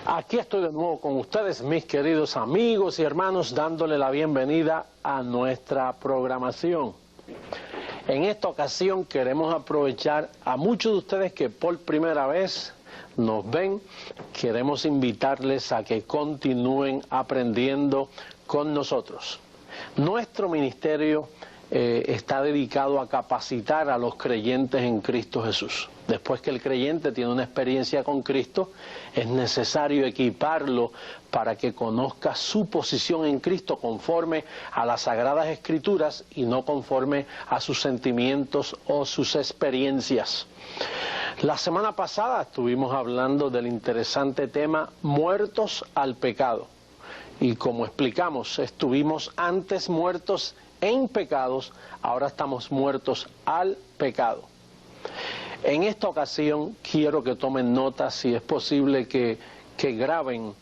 Aquí estoy de nuevo con ustedes, mis queridos amigos y hermanos, dándole la bienvenida a nuestra programación. En esta ocasión queremos aprovechar a muchos de ustedes que por primera vez nos ven. Queremos invitarles a que continúen aprendiendo con nosotros. Nuestro ministerio está dedicado a capacitar a los creyentes en Cristo Jesús. Después que el creyente tiene una experiencia con Cristo, es necesario equiparlo para que conozca su posición en Cristo conforme a las Sagradas Escrituras y no conforme a sus sentimientos o sus experiencias. La semana pasada estuvimos hablando del interesante tema muertos al pecado. Y como explicamos, estuvimos antes muertos en pecados, ahora estamos muertos al pecado. En esta ocasión quiero que tomen nota, si es posible que graben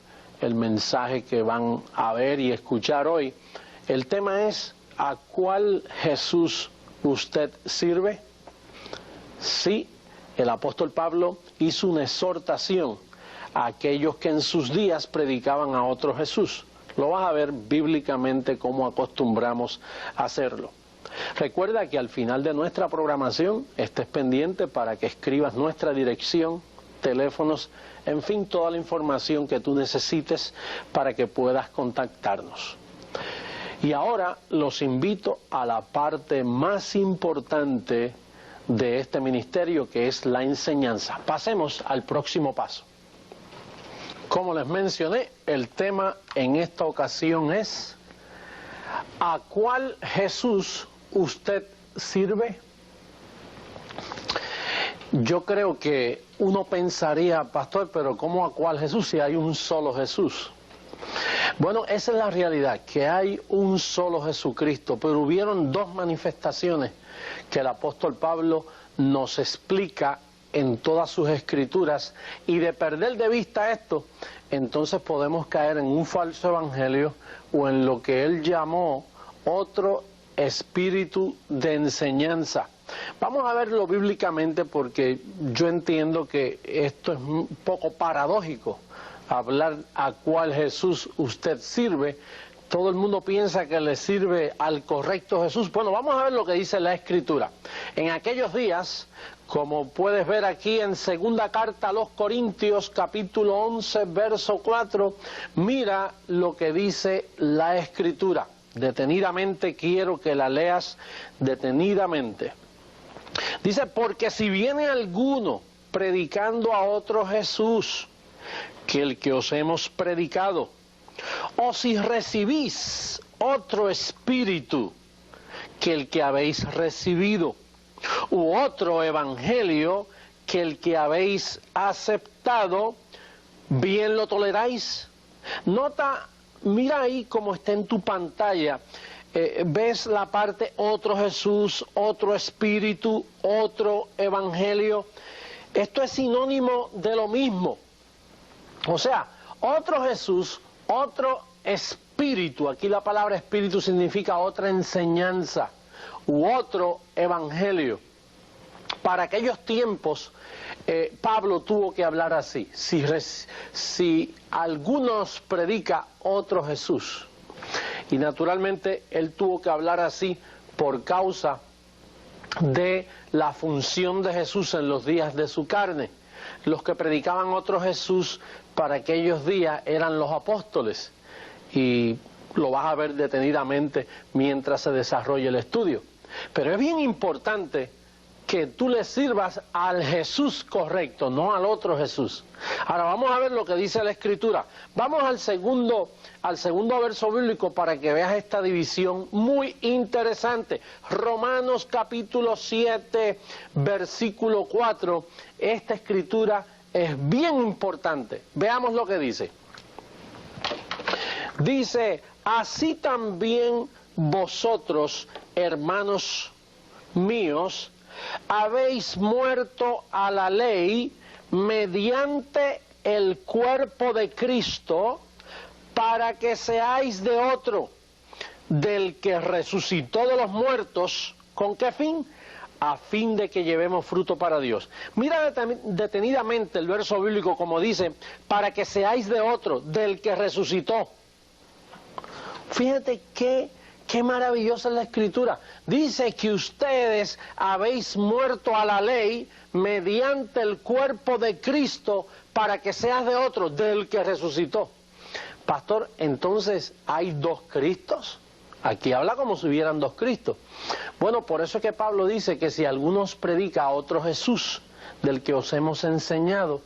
el mensaje que van a ver y escuchar hoy. El tema es: ¿a cuál Jesús usted sirve? Sí, el apóstol Pablo hizo una exhortación a aquellos que en sus días predicaban a otro Jesús. Lo vas a ver bíblicamente como acostumbramos a hacerlo. Recuerda que al final de nuestra programación estés pendiente para que escribas nuestra dirección, teléfonos, en fin, toda la información que tú necesites para que puedas contactarnos. Y ahora los invito a la parte más importante de este ministerio, que es la enseñanza. Pasemos al próximo paso. Como les mencioné, el tema en esta ocasión es: ¿a cuál Jesús usted sirve? Yo creo que uno pensaría, pastor, pero ¿cómo a cuál Jesús si hay un solo Jesús? Bueno, esa es la realidad, que hay un solo Jesucristo, pero hubieron dos manifestaciones que el apóstol Pablo nos explica en todas sus escrituras, y de perder de vista esto, entonces podemos caer en un falso evangelio o en lo que él llamó otro espíritu de enseñanza. Vamos a verlo bíblicamente, porque yo entiendo que esto es un poco paradójico, hablar a cuál Jesús usted sirve. Todo el mundo piensa que le sirve al correcto Jesús. Bueno, vamos a ver lo que dice la Escritura. En aquellos días, como puedes ver aquí en segunda carta a los Corintios, capítulo 11, verso 4, mira lo que dice la Escritura. Detenidamente quiero que la leas detenidamente. Dice: porque si viene alguno predicando a otro Jesús que el que os hemos predicado, o si recibís otro espíritu que el que habéis recibido, u otro evangelio que el que habéis aceptado, ¿bien lo toleráis? Nota, mira ahí como está en tu pantalla, ves la parte otro Jesús, otro espíritu, otro evangelio. Esto es sinónimo de lo mismo. O sea, otro Jesús, otro espíritu. Aquí la palabra espíritu significa otra enseñanza u otro evangelio. Para aquellos tiempos, Pablo tuvo que hablar así: si algunos predica otro Jesús. Y naturalmente él tuvo que hablar así por causa de la función de Jesús en los días de su carne. Los que predicaban otro Jesús para aquellos días eran los apóstoles, y lo vas a ver detenidamente mientras se desarrolla el estudio. Pero es bien importante que tú le sirvas al Jesús correcto, no al otro Jesús. Ahora vamos a ver lo que dice la Escritura. Vamos al segundo verso bíblico para que veas esta división muy interesante. Romanos capítulo 7, versículo 4. Esta Escritura es bien importante. Veamos lo que dice. Dice: así también vosotros, hermanos míos, habéis muerto a la ley mediante el cuerpo de Cristo, para que seáis de otro, del que resucitó de los muertos. ¿Con qué fin? a fin de que llevemos fruto para Dios. Mira detenidamente el verso bíblico como dice, para que seáis de otro, del que resucitó. Fíjate qué maravillosa es la Escritura. Dice que ustedes habéis muerto a la ley mediante el cuerpo de Cristo para que seas de otro, del que resucitó. Pastor, entonces, ¿hay dos Cristos? Aquí habla como si hubieran dos Cristos. Bueno, por eso es que Pablo dice que si alguno os predica a otro Jesús del que os hemos enseñado,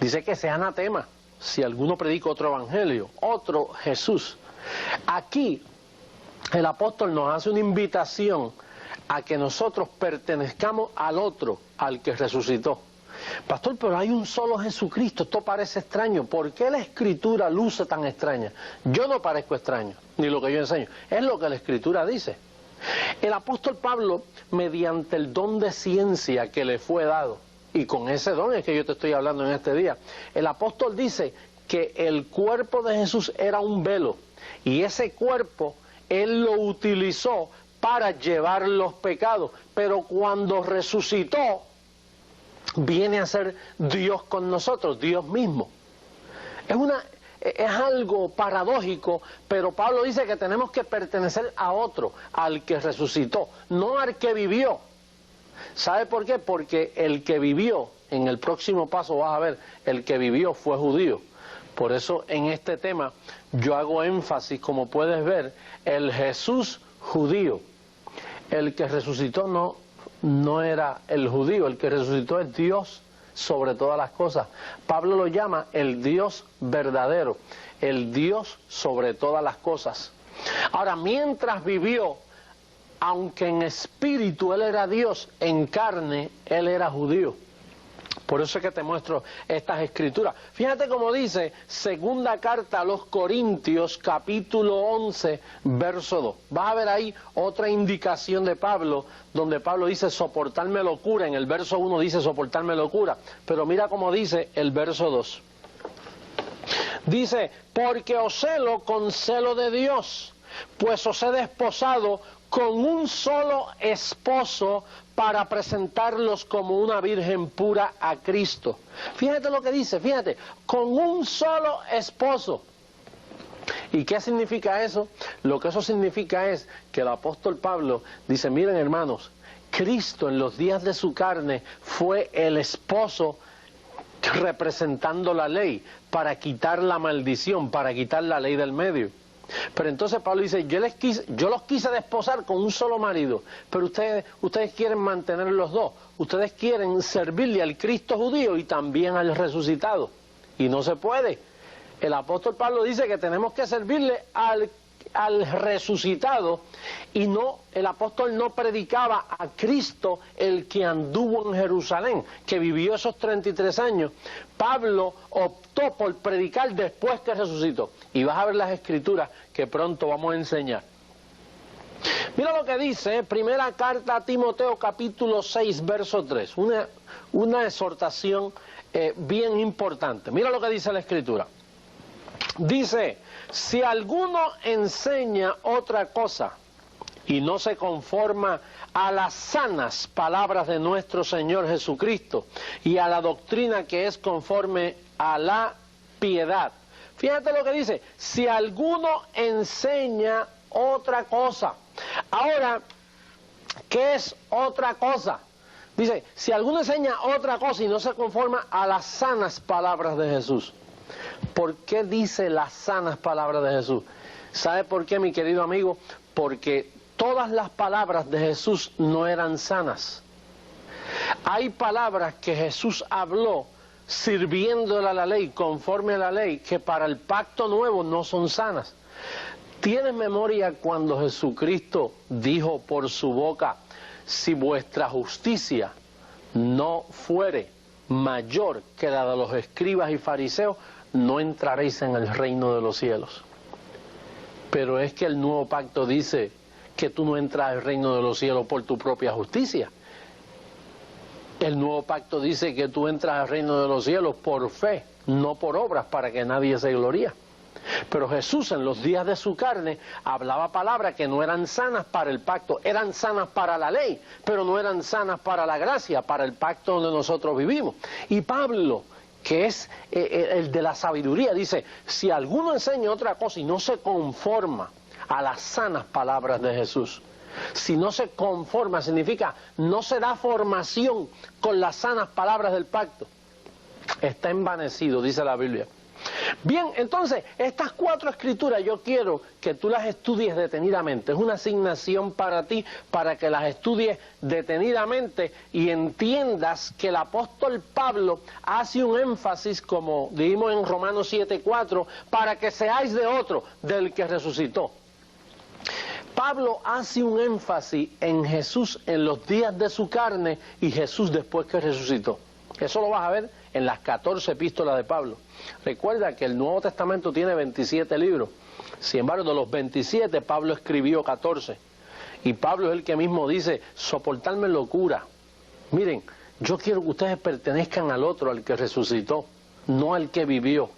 dice que sea anatema. Si alguno predica otro evangelio, otro Jesús. Aquí el apóstol nos hace una invitación a que nosotros pertenezcamos al otro, al que resucitó. Pastor, pero hay un solo Jesucristo, esto parece extraño. ¿Por qué la Escritura luce tan extraña? Yo no parezco extraño, ni lo que yo enseño, es lo que la Escritura dice. El apóstol Pablo, mediante el don de ciencia que le fue dado, y con ese don es que yo te estoy hablando en este día, el apóstol dice que el cuerpo de Jesús era un velo, y ese cuerpo él lo utilizó para llevar los pecados, pero cuando resucitó, viene a ser Dios con nosotros, Dios mismo. Es algo paradójico, pero Pablo dice que tenemos que pertenecer a otro, al que resucitó, no al que vivió. ¿Sabe por qué? Porque el que vivió, en el próximo paso vas a ver, el que vivió fue judío. Por eso en este tema yo hago énfasis, como puedes ver, el Jesús judío. El que resucitó no era el judío, el que resucitó es Dios sobre todas las cosas. Pablo lo llama el Dios verdadero, el Dios sobre todas las cosas. Ahora, mientras vivió, aunque en espíritu él era Dios, en carne él era judío. Por eso es que te muestro estas escrituras. Fíjate cómo dice segunda carta a los Corintios, capítulo 11, verso 2. Vas a ver ahí otra indicación de Pablo, donde Pablo dice soportarme locura. En el verso 1 dice soportarme locura. Pero mira cómo dice el verso 2. Dice, porque os celo con celo de Dios, pues os he desposado con un solo esposo para presentarlos como una virgen pura a Cristo. Fíjate lo que dice, fíjate, con un solo esposo. ¿Y qué significa eso? Lo que eso significa es que el apóstol Pablo dice, miren hermanos, Cristo en los días de su carne fue el esposo representando la ley para quitar la maldición, para quitar la ley del medio. Pero entonces Pablo dice, yo los quise desposar con un solo marido, pero ustedes quieren mantener los dos, ustedes quieren servirle al Cristo judío y también al resucitado, y no se puede. El apóstol Pablo dice que tenemos que servirle al resucitado, y el apóstol no predicaba a Cristo el que anduvo en Jerusalén, que vivió esos 33 años. Pablo optó por predicar después que resucitó, y vas a ver las escrituras que pronto vamos a enseñar. Mira lo que dice, primera carta a Timoteo, capítulo 6, verso 3, una exhortación bien importante. Mira lo que dice la escritura. Dice, si alguno enseña otra cosa y no se conforma a las sanas palabras de nuestro Señor Jesucristo y a la doctrina que es conforme a la piedad. Fíjate lo que dice, si alguno enseña otra cosa. Ahora, ¿qué es otra cosa? Dice, si alguno enseña otra cosa y no se conforma a las sanas palabras de Jesús. ¿Por qué dice las sanas palabras de Jesús? ¿Sabe por qué, mi querido amigo? Porque todas las palabras de Jesús no eran sanas. Hay palabras que Jesús habló sirviéndole a la ley, conforme a la ley, que para el pacto nuevo no son sanas. ¿Tienes memoria cuando Jesucristo dijo por su boca, si vuestra justicia no fuere mayor que la de los escribas y fariseos, no entraréis en el reino de los cielos? Pero es que el nuevo pacto dice que tú no entras al reino de los cielos por tu propia justicia. El nuevo pacto dice que tú entras al reino de los cielos por fe, no por obras, para que nadie se gloríe. Pero Jesús en los días de su carne hablaba palabras que no eran sanas para el pacto, eran sanas para la ley, pero no eran sanas para la gracia, para el pacto donde nosotros vivimos. Y Pablo, que es el de la sabiduría, dice, si alguno enseña otra cosa y no se conforma a las sanas palabras de Jesús, si no se conforma, significa no se da formación con las sanas palabras del pacto, está envanecido, dice la Biblia. Bien, entonces, estas 4 escrituras yo quiero que tú las estudies detenidamente. Es una asignación para ti, para que las estudies detenidamente y entiendas que el apóstol Pablo hace un énfasis, como dijimos en Romanos 7:4, para que seáis de otro, del que resucitó. Pablo hace un énfasis en Jesús en los días de su carne y Jesús después que resucitó. Eso lo vas a ver en las 14 epístolas de Pablo. Recuerda que el Nuevo Testamento tiene 27 libros. Sin embargo, de los 27, Pablo escribió 14. Y Pablo es el que mismo dice, soportarme locura. Miren, yo quiero que ustedes pertenezcan al otro, al que resucitó, no al que vivió.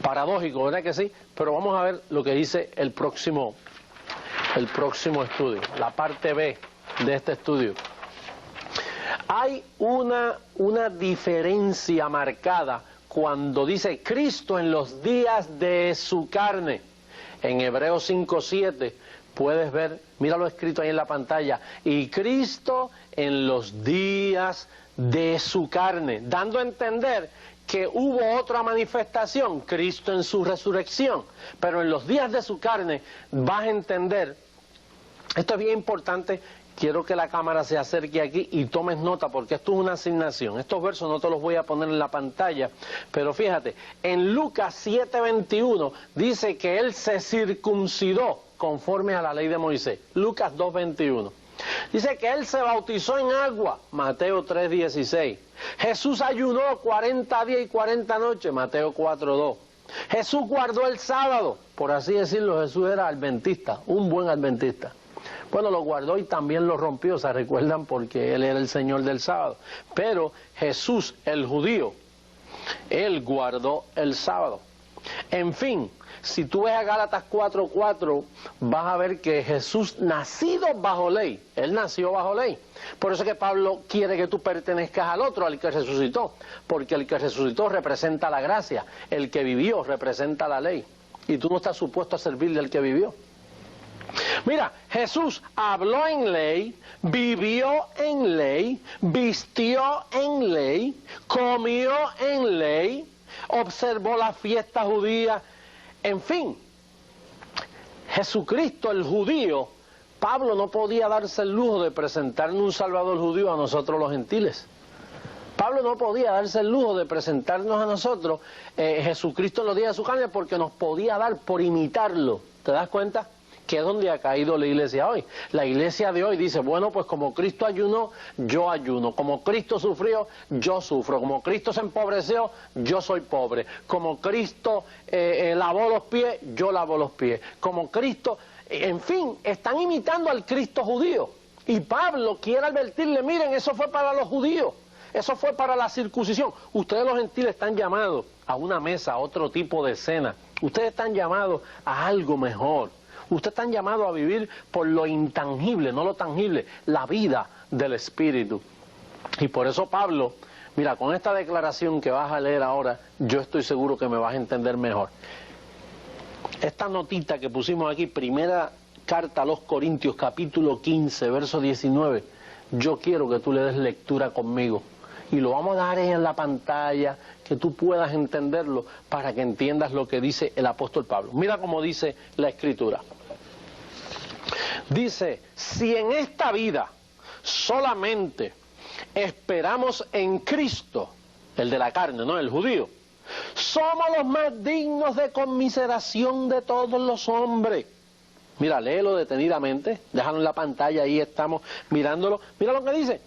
Paradójico, ¿verdad que sí? Pero vamos a ver lo que dice el próximo estudio, la parte B de este estudio. Hay una diferencia marcada cuando dice Cristo en los días de su carne. En Hebreos 5:7 puedes ver, míralo escrito ahí en la pantalla, y Cristo en los días de su carne, dando a entender que hubo otra manifestación, Cristo en su resurrección, pero en los días de su carne vas a entender, esto es bien importante. Quiero que la cámara se acerque aquí y tomes nota porque esto es una asignación. Estos versos no te los voy a poner en la pantalla, pero fíjate, en Lucas 7:21 dice que él se circuncidó conforme a la ley de Moisés. Lucas 2:21. Dice que él se bautizó en agua, Mateo 3:16. Jesús ayunó 40 días y 40 noches, Mateo 4:2. Jesús guardó el sábado, por así decirlo, Jesús era adventista, un buen adventista. Bueno, lo guardó y también lo rompió, ¿se recuerdan? Porque él era el Señor del sábado. Pero Jesús, el judío, él guardó el sábado. En fin, si tú ves a Gálatas 4:4, vas a ver que Jesús, nacido bajo ley, él nació bajo ley. Por eso es que Pablo quiere que tú pertenezcas al otro, al que resucitó. Porque el que resucitó representa la gracia, el que vivió representa la ley. Y tú no estás supuesto a servirle al que vivió. Mira, Jesús habló en ley, vivió en ley, vistió en ley, comió en ley, observó la fiesta judía, en fin. Jesucristo, el judío, Pablo no podía darse el lujo de presentarnos un Salvador judío a nosotros los gentiles. Pablo no podía darse el lujo de presentarnos a nosotros Jesucristo en los días de su carne porque nos podía dar por imitarlo. ¿Te das cuenta? Que es donde ha caído la iglesia hoy. La iglesia de hoy dice, bueno, pues como Cristo ayunó, yo ayuno. Como Cristo sufrió, yo sufro. Como Cristo se empobreció, yo soy pobre. Como Cristo lavó los pies, yo lavo los pies. Como Cristo, en fin, están imitando al Cristo judío. Y Pablo quiere advertirle, miren, eso fue para los judíos. Eso fue para la circuncisión. Ustedes los gentiles están llamados a una mesa, a otro tipo de cena. Ustedes están llamados a algo mejor. Ustedes están llamados a vivir por lo intangible, no lo tangible, la vida del Espíritu. Y por eso Pablo, mira, con esta declaración que vas a leer ahora, yo estoy seguro que me vas a entender mejor. Esta notita que pusimos aquí, primera carta a los Corintios, capítulo 15, verso 19, yo quiero que tú le des lectura conmigo. Y lo vamos a dar ahí en la pantalla, que tú puedas entenderlo, para que entiendas lo que dice el apóstol Pablo. Mira cómo dice la Escritura. Dice, si en esta vida solamente esperamos en Cristo, el de la carne, no el judío, somos los más dignos de conmiseración de todos los hombres. Mira, léelo detenidamente, déjalo en la pantalla, ahí estamos mirándolo. Mira lo que dice.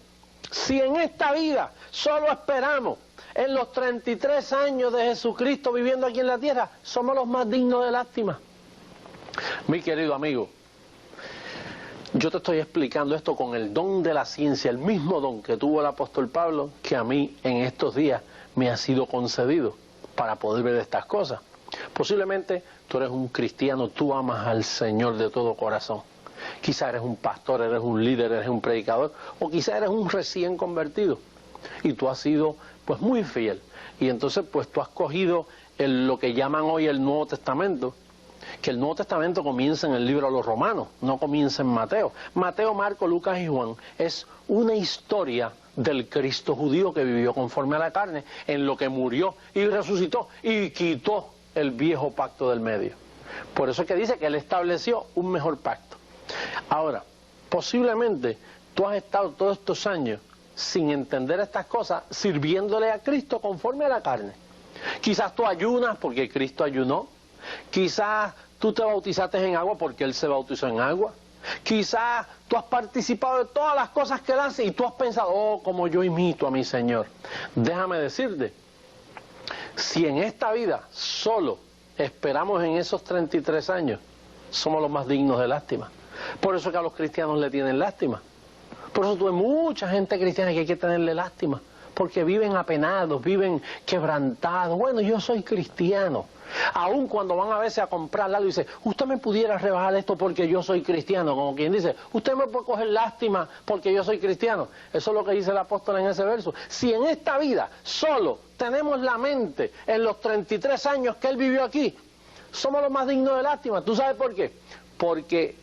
Si en esta vida solo esperamos en los 33 años de Jesucristo viviendo aquí en la tierra, somos los más dignos de lástima. Mi querido amigo, yo te estoy explicando esto con el don de la ciencia, el mismo don que tuvo el apóstol Pablo, que a mí en estos días me ha sido concedido para poder ver estas cosas. Posiblemente tú eres un cristiano, tú amas al Señor de todo corazón. Quizá eres un pastor, eres un líder, eres un predicador, o quizá eres un recién convertido. Y tú has sido pues muy fiel. Y entonces pues tú has cogido lo que llaman hoy el Nuevo Testamento, que el Nuevo Testamento comienza en el libro de los Romanos, no comienza en Mateo. Mateo, Marco, Lucas y Juan es una historia del Cristo judío que vivió conforme a la carne, en lo que murió y resucitó y quitó el viejo pacto del medio. Por eso es que dice que Él estableció un mejor pacto. Ahora, posiblemente tú has estado todos estos años sin entender estas cosas, sirviéndole a Cristo conforme a la carne. Quizás tú ayunas porque Cristo ayunó. Quizás tú te bautizaste en agua porque Él se bautizó en agua. Quizás tú has participado de todas las cosas que Él hace y tú has pensado, oh, como yo imito a mi Señor. Déjame decirte, si en esta vida solo esperamos en esos 33 años, somos los más dignos de lástima. Por eso que a los cristianos le tienen lástima. Por eso tú ves mucha gente cristiana que hay que tenerle lástima, porque viven apenados, viven quebrantados. Bueno, yo soy cristiano. Aun cuando van a veces a comprar algo y dicen, usted me pudiera rebajar esto porque yo soy cristiano. Como quien dice, usted me puede coger lástima porque yo soy cristiano. Eso es lo que dice el apóstol en ese verso. Si en esta vida solo tenemos la mente en los 33 años que él vivió aquí, somos los más dignos de lástima. ¿Tú sabes por qué? Porque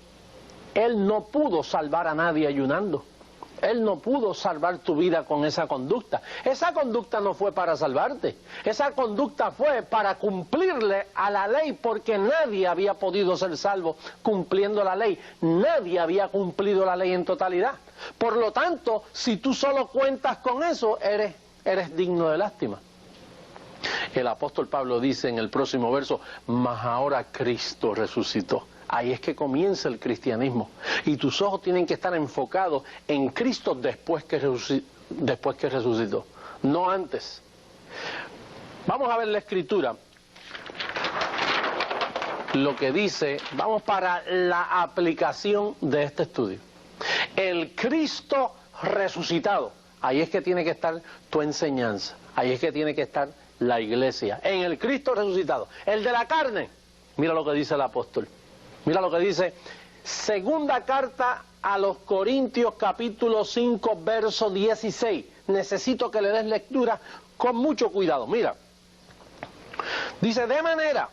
él no pudo salvar a nadie ayunando. Él no pudo salvar tu vida con esa conducta. Esa conducta no fue para salvarte. Esa conducta fue para cumplirle a la ley, porque nadie había podido ser salvo cumpliendo la ley. Nadie había cumplido la ley en totalidad. Por lo tanto, si tú solo cuentas con eso, eres digno de lástima. El apóstol Pablo dice en el próximo verso, mas ahora Cristo resucitó. Ahí es que comienza el cristianismo. Y tus ojos tienen que estar enfocados en Cristo después que resucitó, no antes. Vamos a ver la Escritura. Lo que dice, vamos para la aplicación de este estudio. El Cristo resucitado. Ahí es que tiene que estar tu enseñanza. Ahí es que tiene que estar la iglesia. En el Cristo resucitado. El de la carne. Mira lo que dice el apóstol. Mira lo que dice, segunda carta a los Corintios, capítulo 5, verso 16. Necesito que le des lectura con mucho cuidado. Mira, dice, de manera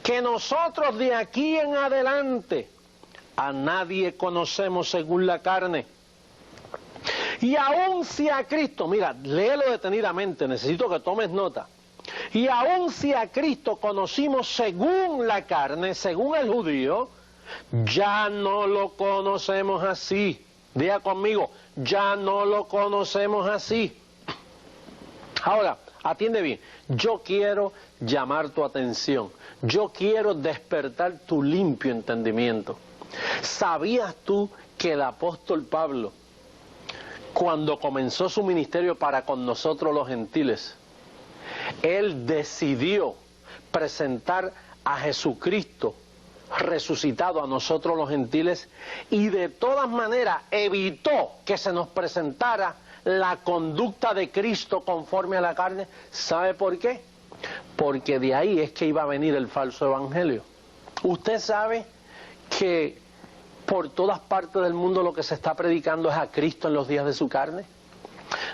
que nosotros de aquí en adelante a nadie conocemos según la carne. Y aun si a Cristo, mira, léelo detenidamente, necesito que tomes nota. Y aun si a Cristo conocimos según la carne, según el judío, ya no lo conocemos así. Diga conmigo, ya no lo conocemos así. Ahora, atiende bien, yo quiero llamar tu atención, yo quiero despertar tu limpio entendimiento. ¿Sabías tú que el apóstol Pablo, cuando comenzó su ministerio para con nosotros los gentiles, él decidió presentar a Jesucristo resucitado a nosotros los gentiles y de todas maneras evitó que se nos presentara la conducta de Cristo conforme a la carne? ¿Sabe por qué? Porque de ahí es que iba a venir el falso evangelio. Usted sabe que por todas partes del mundo lo que se está predicando es a Cristo en los días de su carne.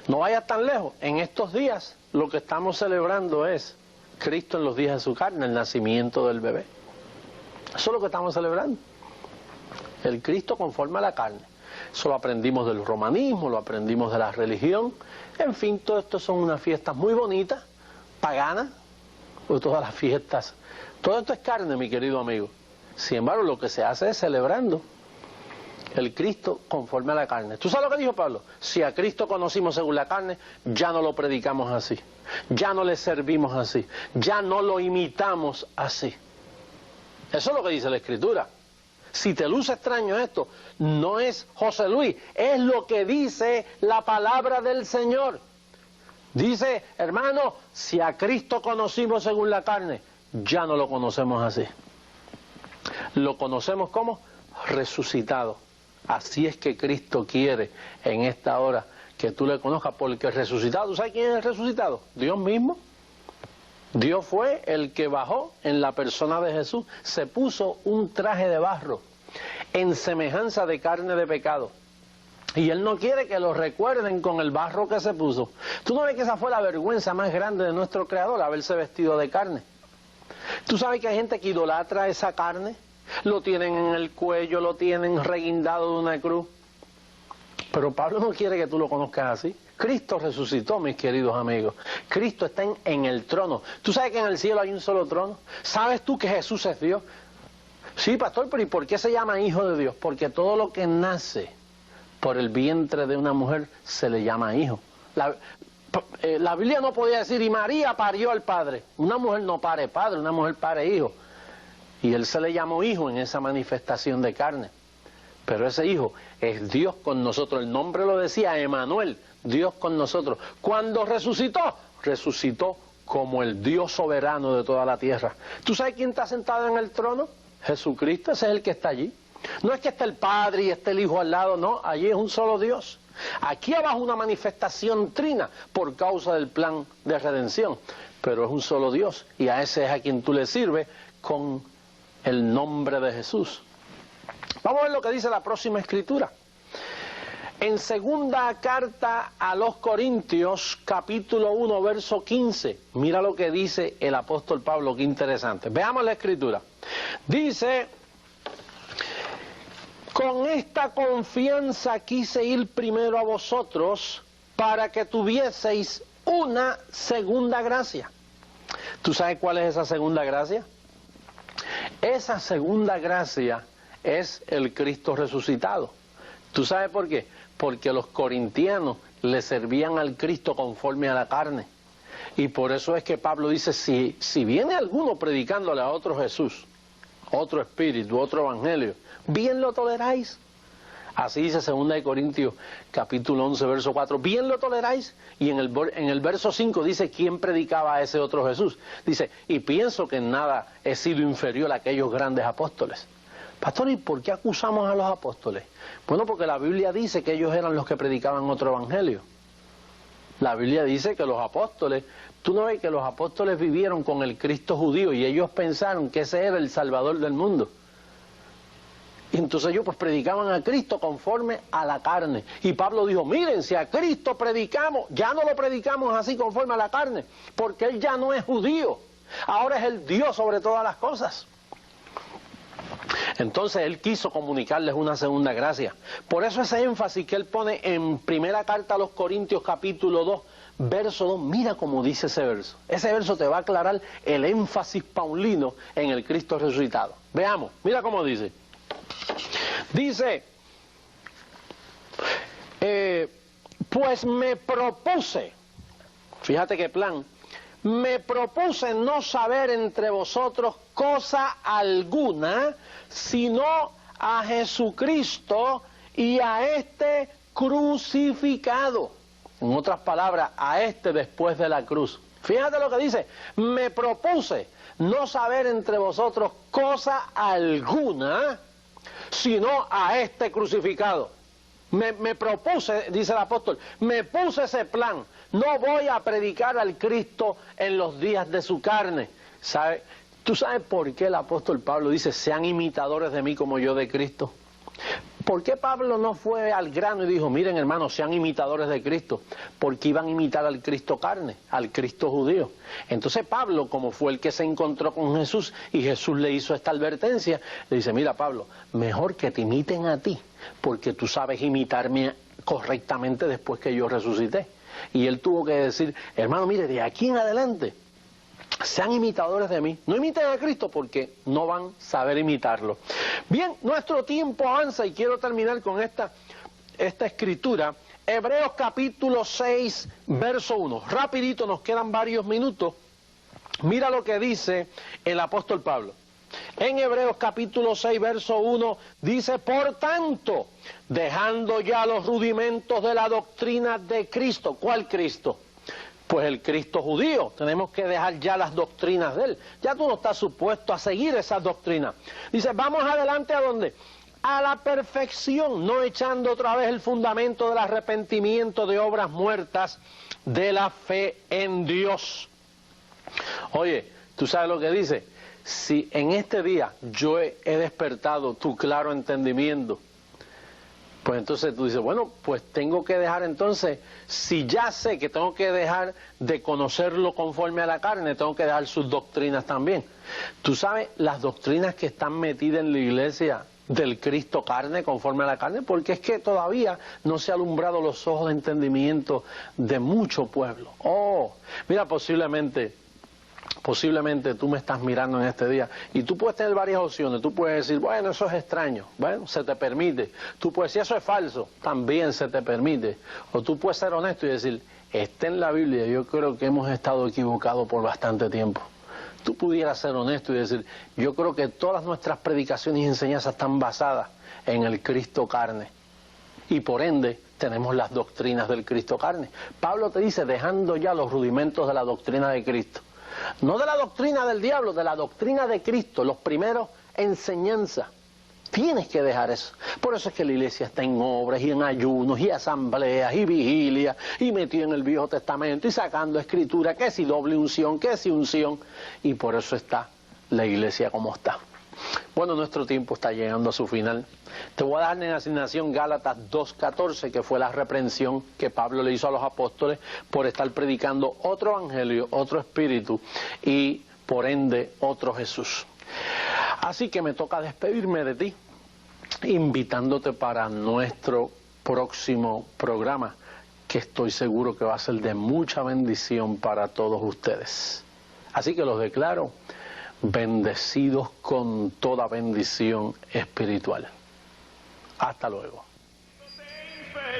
No vaya tan lejos, en estos días lo que estamos celebrando es Cristo en los días de su carne, el nacimiento del bebé. Eso es lo que estamos celebrando. El Cristo conforme a la carne. Eso lo aprendimos del romanismo, lo aprendimos de la religión. En fin, todo esto son unas fiestas muy bonitas, paganas, pues todas las fiestas. Todo esto es carne, mi querido amigo. Sin embargo, lo que se hace es celebrando el Cristo conforme a la carne. ¿Tú sabes lo que dijo Pablo? Si a Cristo conocimos según la carne, ya no lo predicamos así. Ya no le servimos así. Ya no lo imitamos así. Eso es lo que dice la Escritura. Si te luce extraño esto, no es José Luis, es lo que dice la palabra del Señor. Dice, hermano, si a Cristo conocimos según la carne, ya no lo conocemos así. Lo conocemos como resucitado. Así es que Cristo quiere en esta hora que tú le conozcas, porque el resucitado, ¿tú sabes quién es el resucitado? Dios mismo. Dios fue el que bajó en la persona de Jesús, se puso un traje de barro en semejanza de carne de pecado. Y Él no quiere que lo recuerden con el barro que se puso. ¿Tú no ves que esa fue la vergüenza más grande de nuestro Creador, haberse vestido de carne? ¿Tú sabes que hay gente que idolatra esa carne? Lo tienen en el cuello, lo tienen reguindado de una cruz. Pero Pablo no quiere que tú lo conozcas así. Cristo resucitó, mis queridos amigos. Cristo está en el trono. ¿Tú sabes que en el cielo hay un solo trono? ¿Sabes tú que Jesús es Dios? Sí, pastor, pero ¿y por qué se llama hijo de Dios? Porque todo lo que nace por el vientre de una mujer se le llama hijo. La Biblia no podía decir, y María parió al Padre. Una mujer no pare padre, una mujer pare hijo. Y Él se le llamó hijo en esa manifestación de carne. Pero ese hijo es Dios con nosotros. El nombre lo decía, Emanuel, Dios con nosotros. Cuando resucitó, resucitó como el Dios soberano de toda la tierra. ¿Tú sabes quién está sentado en el trono? Jesucristo, ese es el que está allí. No es que esté el Padre y esté el Hijo al lado, no, allí es un solo Dios. Aquí abajo una manifestación trina por causa del plan de redención, pero es un solo Dios y a ese es a quien tú le sirves con el nombre de Jesús. Vamos a ver lo que dice la próxima escritura. En segunda carta a los Corintios, capítulo 1, verso 15, mira lo que dice el apóstol Pablo, qué interesante. Veamos la escritura. Dice: con esta confianza quise ir primero a vosotros para que tuvieseis una segunda gracia. ¿Tú sabes cuál es esa segunda gracia? Esa segunda gracia es el Cristo resucitado. ¿Tú sabes por qué? Porque los corintianos le servían al Cristo conforme a la carne. Y por eso es que Pablo dice, si viene alguno predicándole a otro Jesús, otro espíritu, otro evangelio, bien lo toleráis. Así dice 2 Corintios capítulo 11, verso 4, bien lo toleráis. Y en el verso 5 dice, ¿quién predicaba a ese otro Jesús? Dice, y pienso que en nada he sido inferior a aquellos grandes apóstoles. Pastor, ¿y por qué acusamos a los apóstoles? Bueno, porque la Biblia dice que ellos eran los que predicaban otro evangelio. La Biblia dice que los apóstoles, tú no ves que los apóstoles vivieron con el Cristo judío y ellos pensaron que ese era el Salvador del mundo. Y entonces ellos pues predicaban a Cristo conforme a la carne. Y Pablo dijo, miren, si a Cristo predicamos, ya no lo predicamos así conforme a la carne, porque Él ya no es judío, ahora es el Dios sobre todas las cosas. Entonces Él quiso comunicarles una segunda gracia. Por eso ese énfasis que Él pone en primera carta a los Corintios capítulo 2, verso 2, mira cómo dice ese verso. Ese verso te va a aclarar el énfasis paulino en el Cristo resucitado. Veamos, mira cómo dice. Dice, pues me propuse, fíjate qué plan, me propuse no saber entre vosotros cosa alguna, sino a Jesucristo y a este crucificado. En otras palabras, a este después de la cruz. Fíjate lo que dice, me propuse no saber entre vosotros cosa alguna, sino a este crucificado. Me propuse, dice el apóstol, me puse ese plan. No voy a predicar al Cristo en los días de su carne. ¿Sabe? ¿Tú sabes por qué el apóstol Pablo dice, sean imitadores de mí como yo de Cristo? ¿Por qué Pablo no fue al grano y dijo, miren hermanos, sean imitadores de Cristo? Porque iban a imitar al Cristo carne, al Cristo judío. Entonces Pablo, como fue el que se encontró con Jesús y Jesús le hizo esta advertencia, le dice, mira Pablo, mejor que te imiten a ti, porque tú sabes imitarme correctamente después que yo resucité. Y él tuvo que decir, hermano, mire, de aquí en adelante, sean imitadores de mí. No imiten a Cristo porque no van a saber imitarlo. Bien, nuestro tiempo avanza y quiero terminar con esta escritura. Hebreos capítulo 6, verso 1. Rapidito, nos quedan varios minutos. Mira lo que dice el apóstol Pablo. En Hebreos capítulo 6, verso 1, dice, por tanto, dejando ya los rudimentos de la doctrina de Cristo. ¿Cuál Cristo? Pues el Cristo judío. Tenemos que dejar ya las doctrinas de Él. Ya tú no estás supuesto a seguir esas doctrinas. Dice, vamos adelante ¿a dónde? A la perfección, no echando otra vez el fundamento del arrepentimiento de obras muertas de la fe en Dios. Oye, ¿tú sabes lo que dice? Si en este día yo he despertado tu claro entendimiento, pues entonces tú dices, bueno, pues tengo que dejar entonces, si ya sé que tengo que dejar de conocerlo conforme a la carne, tengo que dejar sus doctrinas también. Tú sabes las doctrinas que están metidas en la iglesia del Cristo carne, conforme a la carne, porque es que todavía no se han alumbrado los ojos de entendimiento de mucho pueblo. Oh, mira, posiblemente tú me estás mirando en este día y tú puedes tener varias opciones. Tú puedes decir, bueno, eso es extraño, bueno, se te permite. Tú puedes decir, eso es falso, también se te permite. O tú puedes ser honesto y decir, está en la Biblia, yo creo que hemos estado equivocados por bastante tiempo. Tú pudieras ser honesto y decir, yo creo que todas nuestras predicaciones y enseñanzas están basadas en el Cristo carne. Y por ende, tenemos las doctrinas del Cristo carne. Pablo te dice, dejando ya los rudimentos de la doctrina de Cristo. No de la doctrina del diablo, de la doctrina de Cristo, los primeros enseñanzas. Tienes que dejar eso. Por eso es que la iglesia está en obras y en ayunos y asambleas y vigilias y metido en el Viejo Testamento y sacando escritura, que si doble unción, que si unción. Y por eso está la iglesia como está. Bueno, nuestro tiempo está llegando a su final. Te voy a dar en asignación Gálatas 2:14, que fue la reprensión que Pablo le hizo a los apóstoles por estar predicando otro evangelio, otro espíritu y por ende otro Jesús. Así que me toca despedirme de ti, invitándote para nuestro próximo programa, que estoy seguro que va a ser de mucha bendición para todos ustedes. Así que los declaro bendecidos con toda bendición espiritual. Hasta luego.